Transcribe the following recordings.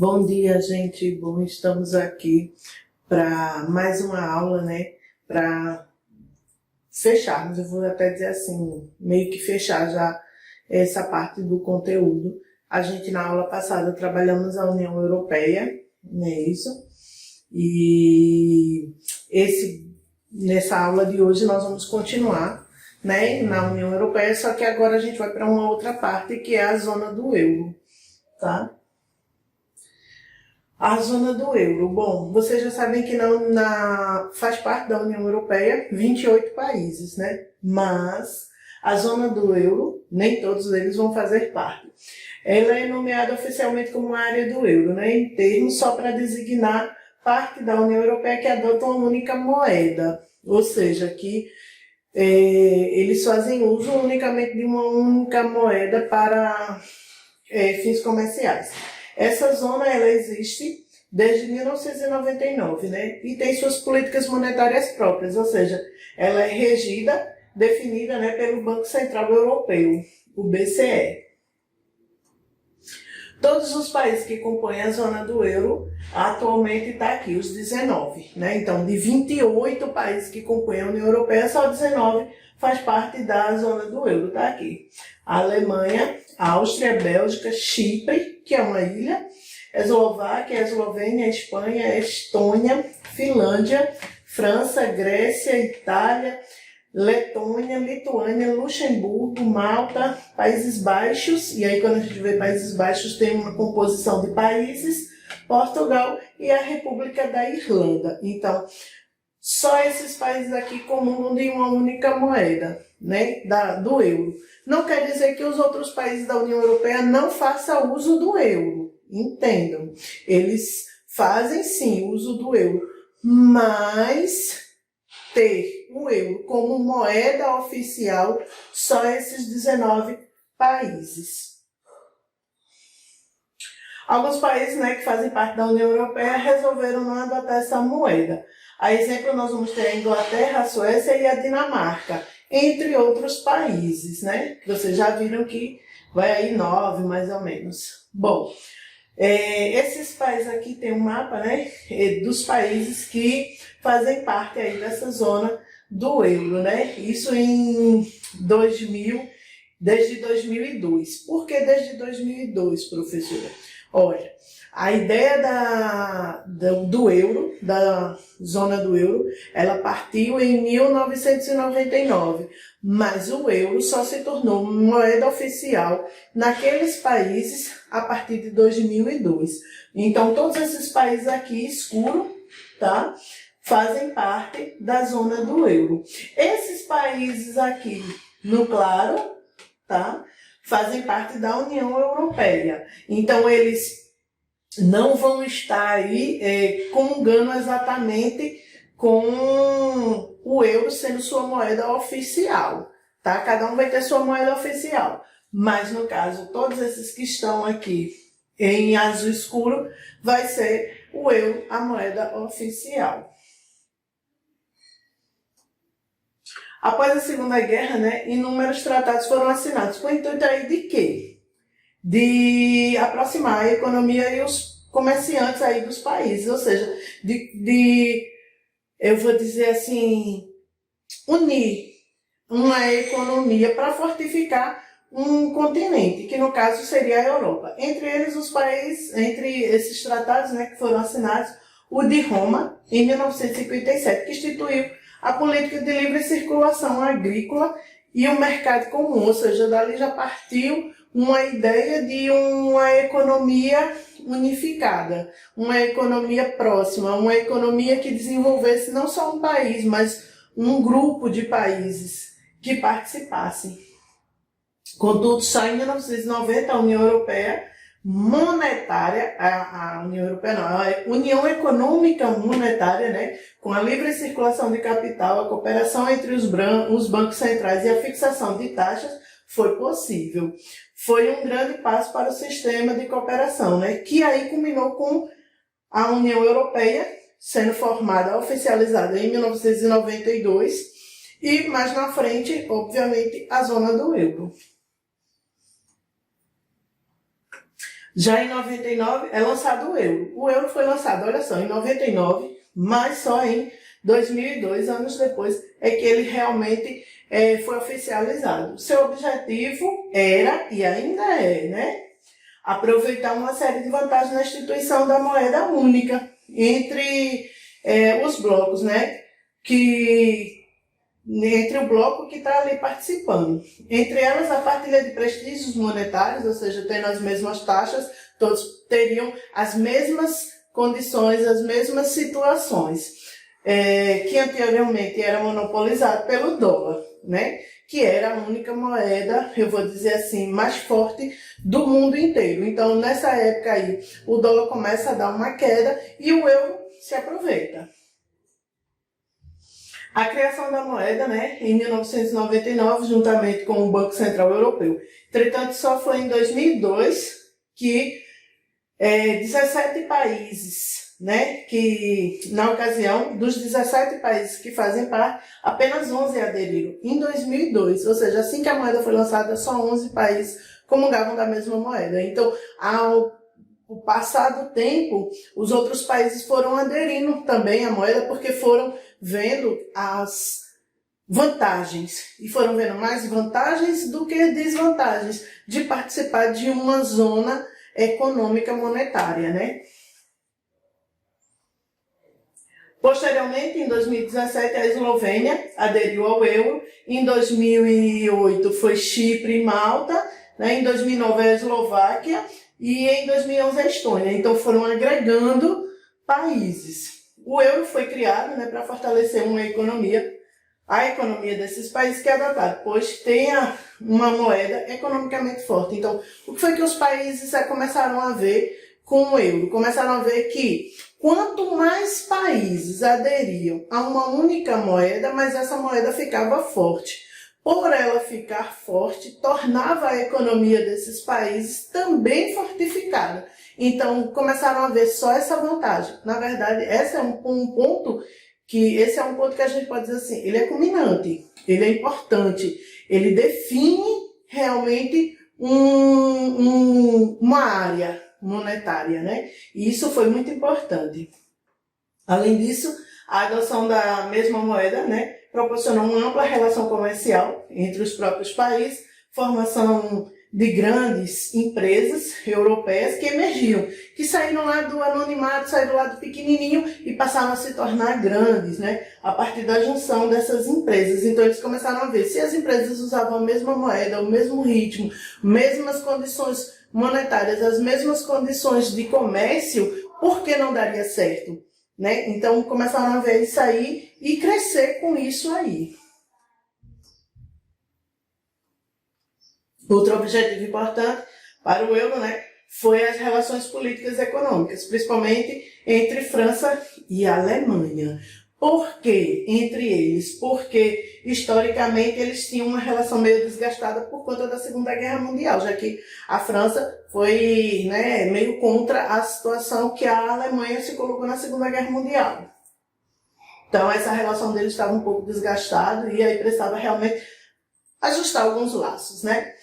Bom dia, gente. Bom, estamos aqui para mais uma aula, né? Para fecharmos, eu vou até dizer assim, meio que fechar já essa parte do conteúdo. A gente na aula passada trabalhamos a União Europeia, não é isso? E nessa aula de hoje nós vamos continuar, né, na União Europeia, só que agora a gente vai para uma outra parte que é a zona do euro, tá? A zona do euro. Bom, vocês já sabem que faz parte da União Europeia 28 países, né? Mas a zona do euro, nem todos eles vão fazer parte. Ela é nomeada oficialmente como área do euro, né? Em termos só para designar parte da União Europeia que adota uma única moeda. Ou seja, que eles fazem uso unicamente de uma única moeda para fins comerciais. Essa zona ela existe desde 1999, né? E tem suas políticas monetárias próprias, ou seja, ela é regida, definida, né, pelo Banco Central Europeu, o BCE. Todos os países que compõem a zona do euro, atualmente está aqui, os 19, né? Então, de 28 países que compõem a União Europeia, só 19 faz parte da zona do euro, está aqui. A Alemanha, Áustria, Bélgica, Chipre, que é uma ilha, Eslováquia, Eslovênia, Espanha, Estônia, Finlândia, França, Grécia, Itália, Letônia, Lituânia, Luxemburgo, Malta, Países Baixos, e aí quando a gente vê Países Baixos tem uma composição de países, Portugal e a República da Irlanda. Então, só esses países aqui comungam de uma única moeda, né, do euro. Não quer dizer que os outros países da União Europeia não façam uso do euro, entendam. Eles fazem sim uso do euro, mas ter o euro como moeda oficial só esses 19 países. Alguns países, né, que fazem parte da União Europeia resolveram não adotar essa moeda. A exemplo, nós vamos ter a Inglaterra, a Suécia e a Dinamarca, entre outros países, né? Vocês já viram que vai aí 9, mais ou menos. Bom, esses países aqui tem um mapa, né, dos países que fazem parte aí dessa zona do euro, né? Isso em 2000, desde 2002. Por que desde 2002, professora? Olha, a ideia do euro, da zona do euro, ela partiu em 1999, mas o euro só se tornou moeda oficial naqueles países a partir de 2002. Então, todos esses países aqui, escuro, tá, fazem parte da zona do euro. Esses países aqui, no claro, tá, fazem parte da União Europeia. Então, eles não vão estar aí comungando exatamente com o euro sendo sua moeda oficial, tá? Cada um vai ter sua moeda oficial. Mas, no caso, todos esses que estão aqui em azul escuro, vai ser o euro a moeda oficial. Após a Segunda Guerra, né, inúmeros tratados foram assinados. Com o intuito aí de quê? De aproximar a economia e os comerciantes aí dos países, ou seja, eu vou dizer assim, unir uma economia para fortificar um continente, que no caso seria a Europa. Entre eles os países, entre esses tratados, né, que foram assinados, o de Roma, em 1957, que instituiu a política de livre circulação agrícola e o mercado comum, ou seja, dali já partiu uma ideia de uma economia unificada, uma economia próxima, uma economia que desenvolvesse não só um país, mas um grupo de países que participassem. Contudo, só em 1990 a União Europeia monetária, a União Europeia não, a União Econômica Monetária, né, com a livre circulação de capital, a cooperação entre os bancos centrais e a fixação de taxas, foi possível. Foi um grande passo para o sistema de cooperação, né, que aí culminou com a União Europeia sendo formada, oficializada em 1992 e mais na frente, obviamente, a zona do euro. Já em 99 é lançado o euro. O euro foi lançado, olha só, em 99, mas só em 2002, anos depois, é que ele realmente foi oficializado. Seu objetivo era, e ainda é, né, aproveitar uma série de vantagens na instituição da moeda única entre os blocos, né, entre o bloco que está ali participando. Entre elas, a partilha de prestígios monetários, ou seja, tendo as mesmas taxas, todos teriam as mesmas condições, as mesmas situações, que anteriormente era monopolizado pelo dólar, né? Que era a única moeda, eu vou dizer assim, mais forte do mundo inteiro. Então, nessa época aí, o dólar começa a dar uma queda e o euro se aproveita. A criação da moeda, né, em 1999, juntamente com o Banco Central Europeu. Entretanto, só foi em 2002 que 17 países, né, que na ocasião, dos 17 países que fazem parte, apenas 11 aderiram em 2002, ou seja, assim que a moeda foi lançada, só 11 países comungavam da mesma moeda. Então, o passado tempo, os outros países foram aderindo também à moeda porque foram vendo as vantagens e foram vendo mais vantagens do que desvantagens de participar de uma zona econômica monetária, né? Posteriormente, em 2017, a Eslovênia aderiu ao euro, em 2008 foi Chipre e Malta, né? Em 2009 a Eslováquia, e em 2011 a Estônia. Então foram agregando países. O euro foi criado, né, para fortalecer a economia desses países que adotaram, pois tenha uma moeda economicamente forte. Então, o que foi que os países começaram a ver com o euro? Começaram a ver que quanto mais países aderiam a uma única moeda, mais essa moeda ficava forte. Por ela ficar forte, tornava a economia desses países também fortificada. Então, começaram a ver só essa vantagem. Na verdade, esse é um ponto que a gente pode dizer assim, ele é culminante, ele é importante, ele define realmente uma área monetária, né? E isso foi muito importante. Além disso, a adoção da mesma moeda, né, proporcionou uma ampla relação comercial entre os próprios países, formação de grandes empresas europeias que emergiam, que saíram lá do anonimato, saíram lá do pequenininho e passaram a se tornar grandes, né, a partir da junção dessas empresas. Então eles começaram a ver se as empresas usavam a mesma moeda, o mesmo ritmo, mesmas condições monetárias, as mesmas condições de comércio, por que não daria certo? Né? Então começaram a ver isso aí e crescer com isso aí. Outro objetivo importante para o euro, né, foi as relações políticas e econômicas, principalmente entre França e Alemanha. Por que entre eles? Porque, historicamente, eles tinham uma relação meio desgastada por conta da Segunda Guerra Mundial, já que a França foi, né, meio contra a situação que a Alemanha se colocou na Segunda Guerra Mundial. Então, essa relação deles estava um pouco desgastada e aí precisava realmente ajustar alguns laços, né?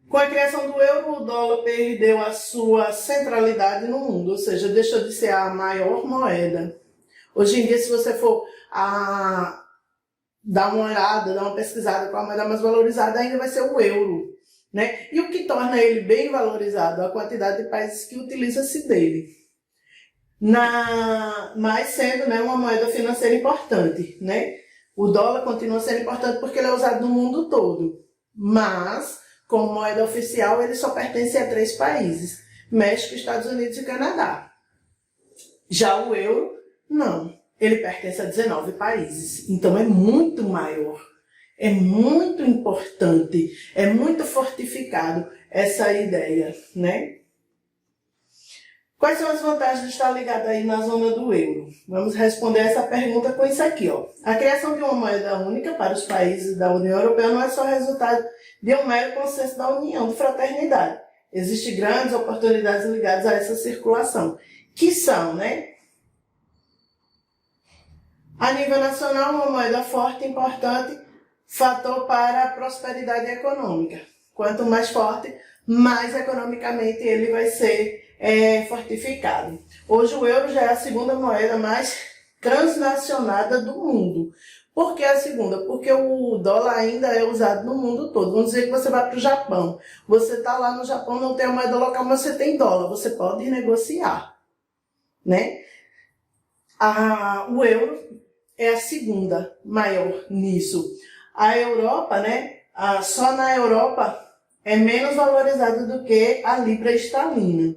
Com a criação do euro, o dólar perdeu a sua centralidade no mundo, ou seja, deixou de ser a maior moeda. Hoje em dia, se você for dar uma olhada, dar uma pesquisada qual a moeda mais valorizada, ainda vai ser o euro, né? E o que torna ele bem valorizado? A quantidade de países que utilizam-se dele. Mas sendo, né, uma moeda financeira importante, né? O dólar continua sendo importante porque ele é usado no mundo todo, mas como moeda oficial, ele só pertence a 3 países, México, Estados Unidos e Canadá. Já o euro, não. Ele pertence a 19 países. Então, é muito maior. É muito importante. É muito fortificado essa ideia, né? Quais são as vantagens de estar ligado aí na zona do euro? Vamos responder essa pergunta com isso aqui, ó. A criação de uma moeda única para os países da União Europeia não é só resultado de um mero consenso da união de fraternidade. Existem grandes oportunidades ligadas a essa circulação, que são, né? A nível nacional, uma moeda forte e importante, fator para a prosperidade econômica. Quanto mais forte, mais economicamente ele vai ser fortificado. Hoje o euro já é a segunda moeda mais transnacionada do mundo. Por que a segunda? Porque o dólar ainda é usado no mundo todo. Vamos dizer que você vai para o Japão. Você está lá no Japão, não tem a moeda local, mas você tem dólar. Você pode negociar, né? O euro é a segunda maior nisso. A Europa, né? Só na Europa é menos valorizada do que a libra esterlina.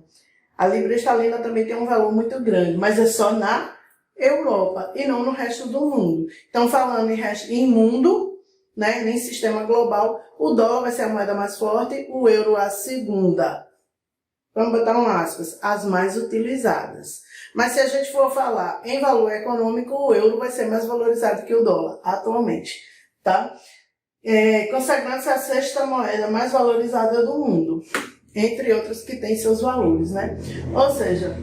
A libra esterlina também tem um valor muito grande, mas é só na Europa e não no resto do mundo. Então, falando em mundo, né, em sistema global, o dólar vai ser a moeda mais forte, o euro a segunda. Vamos botar um aspas, as mais utilizadas. Mas se a gente for falar em valor econômico, o euro vai ser mais valorizado que o dólar atualmente, tá? Consagrando-se a sexta moeda mais valorizada do mundo, entre outras que têm seus valores, né? Ou seja,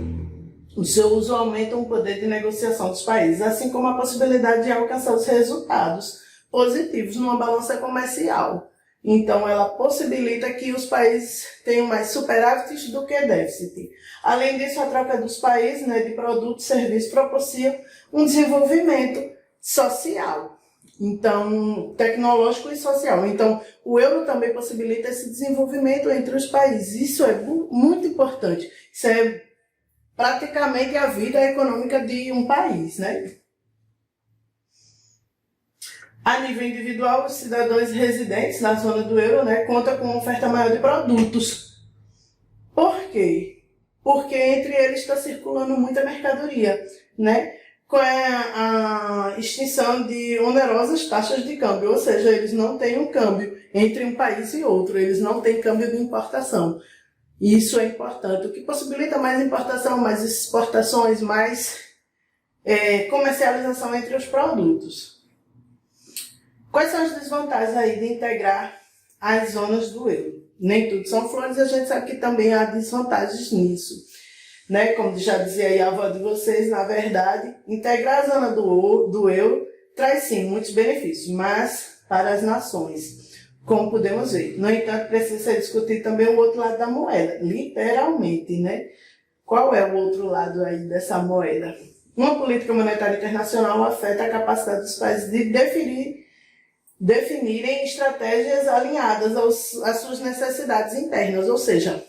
o seu uso aumenta o poder de negociação dos países, assim como a possibilidade de alcançar os resultados positivos numa balança comercial. Então, ela possibilita que os países tenham mais superávites do que déficit. Além disso, a troca dos países, né, de produtos e serviços propicia um desenvolvimento social. Então, tecnológico e social. Então, o euro também possibilita esse desenvolvimento entre os países. Isso é muito importante. Isso é praticamente a vida econômica de um país, né? A nível individual, os cidadãos residentes na zona do euro, né, contam com uma oferta maior de produtos. Por quê? Porque entre eles está circulando muita mercadoria, né? Com a extinção de onerosas taxas de câmbio, ou seja, eles não têm um câmbio entre um país e outro, eles não têm câmbio de importação. Isso é importante, o que possibilita mais importação, mais exportações, mais comercialização entre os produtos. Quais são as desvantagens aí de integrar as zonas do euro? Nem tudo são flores, a gente sabe que também há desvantagens nisso. Né? Como já dizia aí a avó de vocês, na verdade, integrar a zona do euro traz sim muitos benefícios, mas para as nações, como podemos ver. No entanto, precisa ser discutido também o outro lado da moeda, literalmente, né? Qual é o outro lado aí dessa moeda? Uma política monetária internacional afeta a capacidade dos países de definirem estratégias alinhadas às suas necessidades internas, ou seja,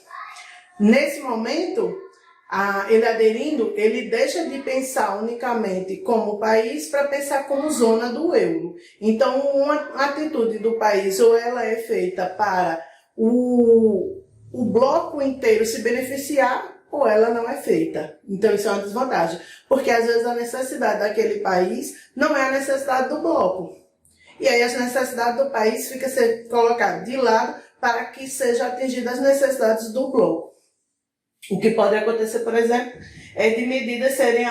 nesse momento, ele aderindo, ele deixa de pensar unicamente como país para pensar como zona do euro. Então, uma atitude do país, ou ela é feita para o bloco inteiro se beneficiar, ou ela não é feita. Então, isso é uma desvantagem, porque às vezes a necessidade daquele país não é a necessidade do bloco. E aí as necessidades do país ficam sendo colocadas de lado para que sejam atingidas as necessidades do bloco. O que pode acontecer, por exemplo, é de medidas serem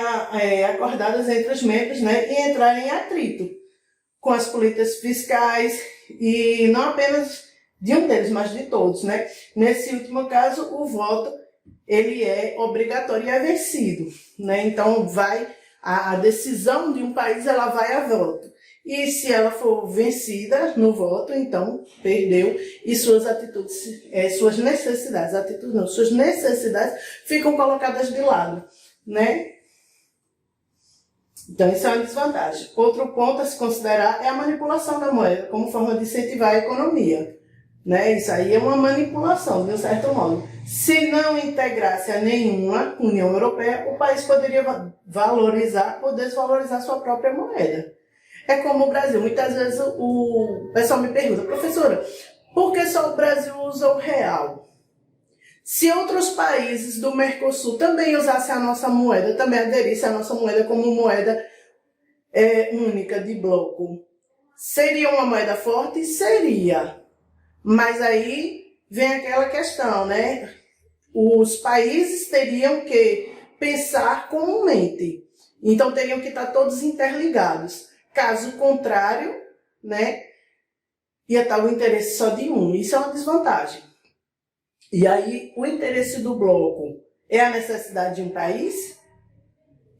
acordadas entre os membros, né, e entrarem em atrito com as políticas fiscais, e não apenas de um deles, mas de todos, né? Nesse último caso, o voto ele é obrigatório e é vencido, né? Então, a decisão de um país ela vai a voto. E se ela for vencida no voto, então perdeu e suas atitudes, suas necessidades, suas necessidades ficam colocadas de lado, né? Então isso é uma desvantagem. Outro ponto a se considerar é a manipulação da moeda como forma de incentivar a economia, né? Isso aí é uma manipulação, de um certo modo. Se não integrasse a nenhuma União Europeia, o país poderia valorizar ou desvalorizar sua própria moeda. É como o Brasil. Muitas vezes o pessoal me pergunta, professora, por que só o Brasil usa o real? Se outros países do Mercosul também usassem a nossa moeda, também aderissem à nossa moeda como moeda única de bloco, seria uma moeda forte? Seria. Mas aí vem aquela questão, né? Os países teriam que pensar comumente. Então teriam que estar todos interligados. Caso contrário, né, ia estar o interesse só de um. Isso é uma desvantagem. E aí, o interesse do bloco é a necessidade de um país?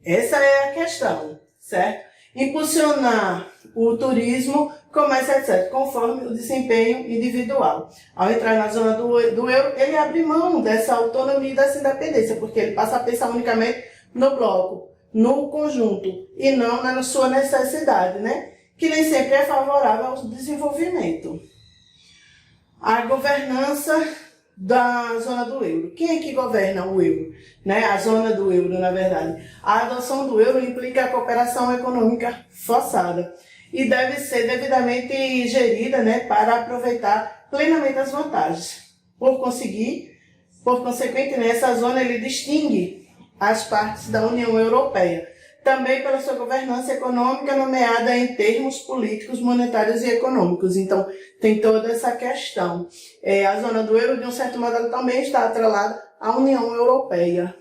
Essa é a questão, certo? Impulsionar o turismo, comércio, etc., conforme o desempenho individual. Ao entrar na zona do euro, ele abre mão dessa autonomia e dessa independência, porque ele passa a pensar unicamente no bloco, no conjunto, e não na sua necessidade, né? Que nem sempre é favorável ao desenvolvimento. A governança da zona do euro. Quem é que governa o euro? Né? A zona do euro, na verdade. A adoção do euro implica a cooperação econômica forçada e deve ser devidamente gerida, né, para aproveitar plenamente as vantagens. Por consequente, nessa zona ele distingue as partes da União Europeia, também pela sua governança econômica nomeada em termos políticos, monetários e econômicos. Então, tem toda essa questão. A zona do euro, de um certo modo, ela também está atrelada à União Europeia.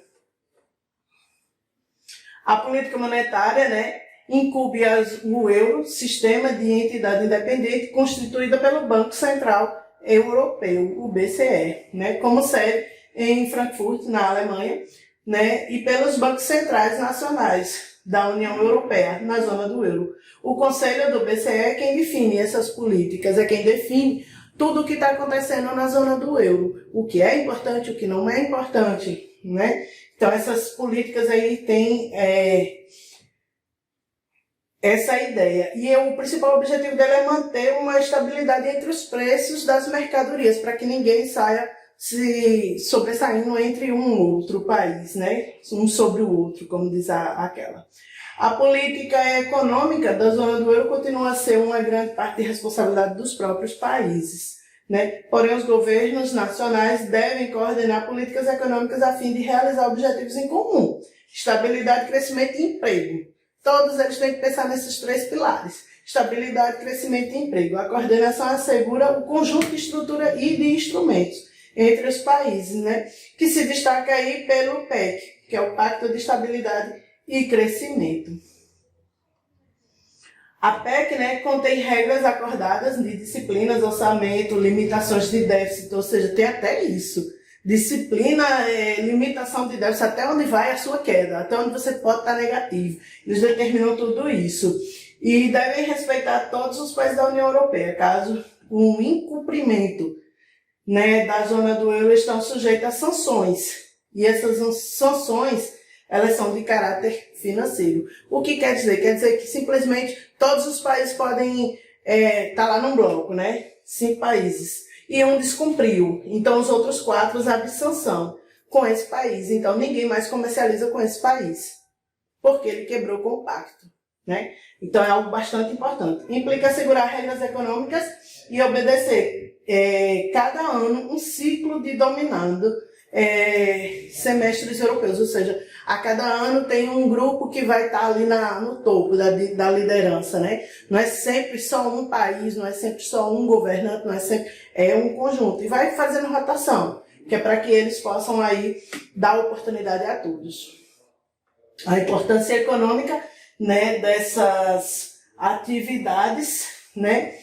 A política monetária, né, incube o euro, sistema de entidade independente, constituída pelo Banco Central Europeu, o BCE, né, como sede em Frankfurt, na Alemanha, né, e pelos bancos centrais nacionais da União Europeia, na zona do euro. O Conselho do BCE é quem define essas políticas, é quem define tudo o que está acontecendo na zona do euro, o que é importante, o que não é importante, né? Então, essas políticas aí têm essa ideia. E o principal objetivo dela é manter uma estabilidade entre os preços das mercadorias, para que ninguém saia se sobressaindo entre um ou outro país, né? Um sobre o outro, como diz aquela. A política econômica da zona do euro continua a ser uma grande parte de responsabilidade dos próprios países, né? Porém, os governos nacionais devem coordenar políticas econômicas a fim de realizar objetivos em comum: estabilidade, crescimento e emprego. Todos eles têm que pensar nesses três pilares: estabilidade, crescimento e emprego. A coordenação assegura o conjunto de estrutura e de instrumentos entre os países, né, que se destaca aí pelo PEC, que é o Pacto de Estabilidade e Crescimento. A PEC, né, contém regras acordadas de disciplinas, orçamento, limitações de déficit, ou seja, tem até isso. Disciplina, limitação de déficit, até onde vai a sua queda, até onde você pode estar negativo. Eles determinam tudo isso. E devem respeitar todos os países da União Europeia, caso um incumprimento, né, da zona do euro estão sujeitos a sanções. E essas sanções, elas são de caráter financeiro. O que quer dizer? Quer dizer que simplesmente todos os países podem estar lá num bloco, né? 5 países. E um descumpriu. Então os outros 4 abrem sanção com esse país. Então ninguém mais comercializa com esse país, porque ele quebrou o compacto, né? Então é algo bastante importante. Implica assegurar regras econômicas e obedecer cada ano um ciclo de dominando semestres europeus, ou seja, a cada ano tem um grupo que vai estar ali no topo da liderança, né? Não é sempre só um país, não é sempre só um governante, não é sempre, é um conjunto. E vai fazendo rotação, que é para que eles possam aí dar oportunidade a todos. A importância econômica, né, dessas atividades, né,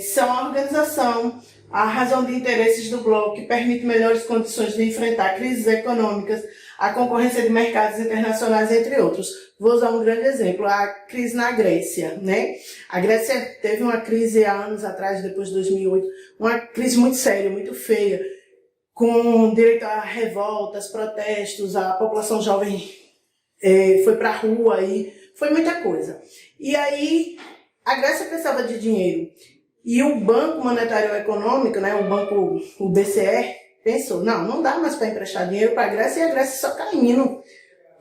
são a organização, a razão de interesses do bloco, que permite melhores condições de enfrentar crises econômicas, a concorrência de mercados internacionais, entre outros. Vou usar um grande exemplo, a crise na Grécia, né? A Grécia teve uma crise há anos atrás, depois de 2008, uma crise muito séria, muito feia, com direito a revoltas, protestos, a população jovem foi para a rua, e foi muita coisa. E aí a Grécia precisava de dinheiro. E o Banco Monetário Econômico, né, o BCE, pensou, não dá mais para emprestar dinheiro para a Grécia, e a Grécia só caindo,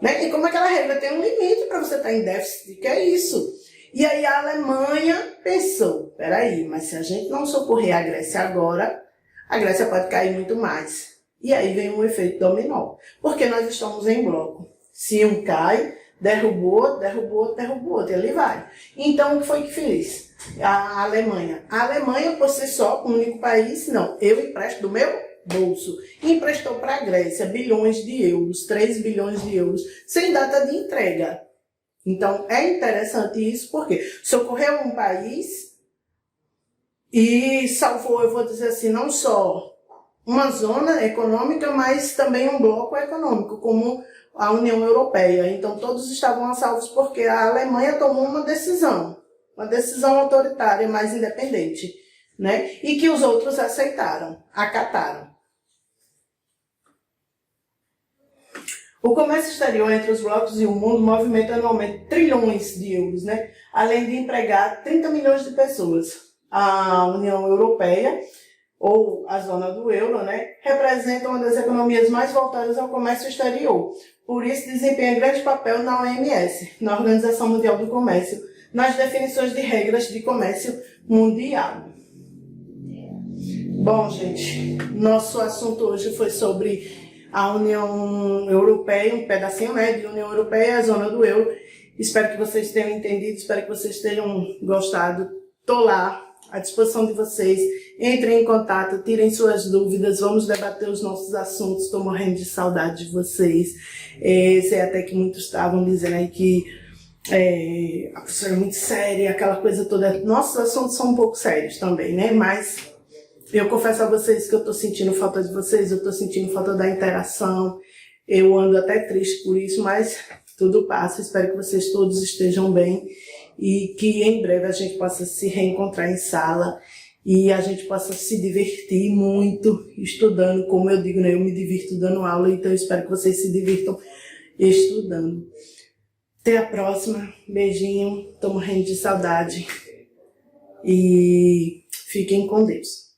né? E como aquela regra tem um limite para você estar em déficit, que é isso. E aí a Alemanha pensou, peraí, mas se a gente não socorrer a Grécia agora, a Grécia pode cair muito mais. E aí vem um efeito dominó, porque nós estamos em bloco. Se um cai, derrubou, e ali vai. Então, o que foi que fez a Alemanha? A Alemanha, por si só, um único país, não, eu empresto do meu bolso. E emprestou para a Grécia bilhões de euros, 3 bilhões de euros, sem data de entrega. Então, é interessante isso, porque socorreu um país e salvou, eu vou dizer assim, não só uma zona econômica, mas também um bloco econômico, como a União Europeia. Então, todos estavam a salvos porque a Alemanha tomou uma decisão, uma decisão autoritária, mais independente, né? E que os outros aceitaram, acataram. O comércio exterior entre os blocos e o mundo movimenta anualmente trilhões de euros, né? Além de empregar 30 milhões de pessoas. A União Europeia, ou a zona do euro, né, representa uma das economias mais voltadas ao comércio exterior. Por isso, desempenha grande papel na OMS, na Organização Mundial do Comércio, nas definições de regras de comércio mundial. Bom, gente, nosso assunto hoje foi sobre a União Europeia, um pedacinho, né, de União Europeia, a zona do euro. Espero que vocês tenham entendido, espero que vocês tenham gostado. Estou lá à disposição de vocês. Entrem em contato, tirem suas dúvidas, vamos debater os nossos assuntos. Estou morrendo de saudade de vocês. Sei até que muitos estavam dizendo aí que a professora é muito séria, aquela coisa toda. Nossos assuntos são um pouco sérios também, né? Mas eu confesso a vocês que eu estou sentindo falta de vocês, eu estou sentindo falta da interação. Eu ando até triste por isso, mas tudo passa. Espero que vocês todos estejam bem e que em breve a gente possa se reencontrar em sala e a gente possa se divertir muito estudando. Como eu digo, né, eu me divirto dando aula, então eu espero que vocês se divirtam estudando. Até a próxima, beijinho, tô morrendo de saudade e fiquem com Deus.